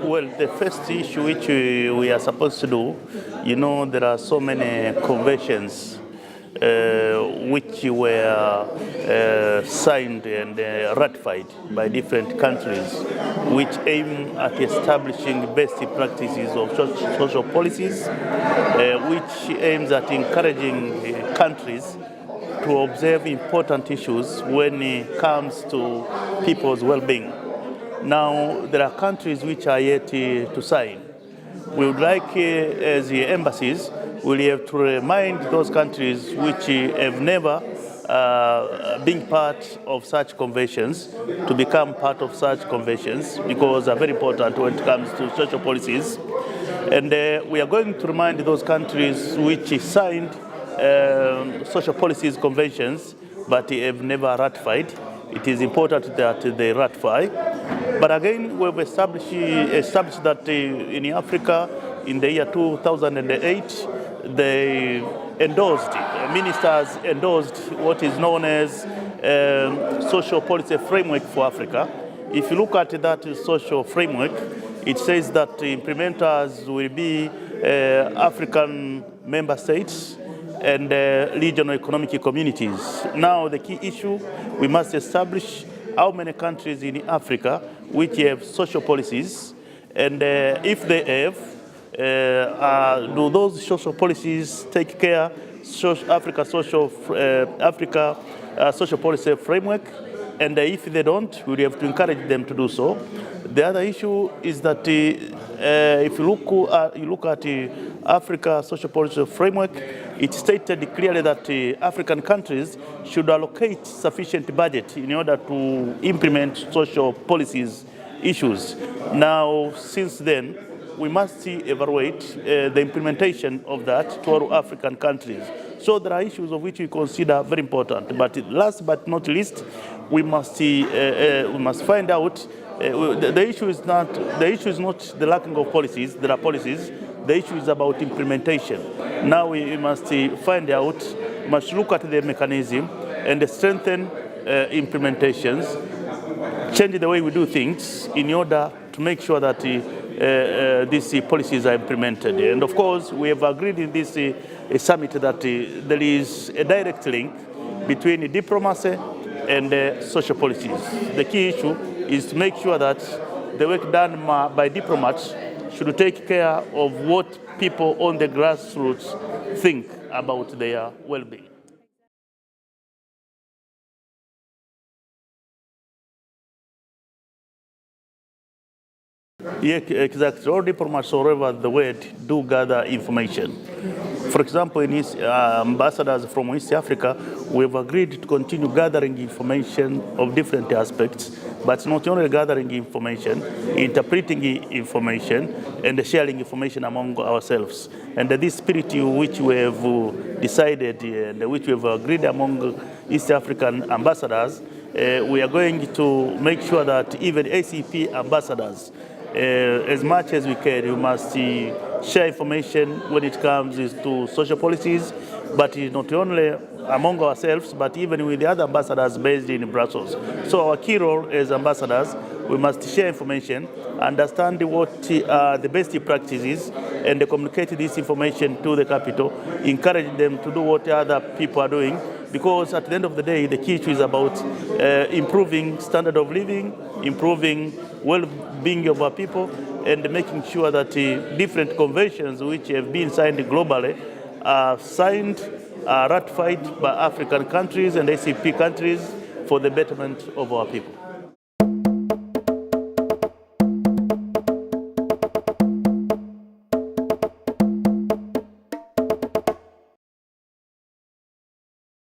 Well, the first issue which we are supposed to do, there are so many conventions which were signed and ratified by different countries, which aim at establishing best practices of social policies, which aims at encouraging countries to observe important issues when it comes to people's well-being. Now, there are countries which are yet to sign. We would like, as the embassies, we have to remind those countries which have never been part of such conventions to become part of such conventions, because they are very important when it comes to social policies. And we are going to remind those countries which signed social policies conventions but have never ratified. It is important that they ratify. But again, we've established that in Africa, in the year 2008, they endorsed, ministers endorsed what is known as social policy framework for Africa. If you look at that social framework, it says that implementers will be African member states and regional economic communities. Now, the key issue, we must establish how many countries in Africa which have social policies, and if they have, do those social policies take care Africa social policy framework? And if they don't, we have to encourage them to do so. The other issue is that if you look at Africa social policy framework, it stated clearly that African countries should allocate sufficient budget in order to implement social policies issues. Now, since then, we must evaluate the implementation of that to all African countries. So there are issues of which we consider very important. But last but not least, we must find out. The issue is not the lacking of policies. There are policies. The issue is about implementation. Now we must find out, must look at the mechanism and strengthen implementations, change the way we do things in order to make sure that these policies are implemented. And of course, we have agreed in this summit that there is a direct link between diplomacy and social policies. The key issue is to make sure that the work done by diplomats should take care of what people on the grassroots think about their well-being. Yeah, exactly. All diplomats all over the world do gather information. For example, in ambassadors from East Africa, we have agreed to continue gathering information of different aspects, but not only gathering information, interpreting information, and sharing information among ourselves. And this spirit which we have decided and which we have agreed among East African ambassadors, we are going to make sure that even ACP ambassadors, as much as we can, we must share information when it comes to social policies, but not only among ourselves, but even with the other ambassadors based in Brussels. So our key role as ambassadors, we must share information, understand what are the best practices, and communicate this information to the capital, encourage them to do what other people are doing, because at the end of the day, the key issue is about improving standard of living, improving well-being of our people, and making sure that different conventions which have been signed globally are signed, are ratified by African countries and ACP countries for the betterment of our people.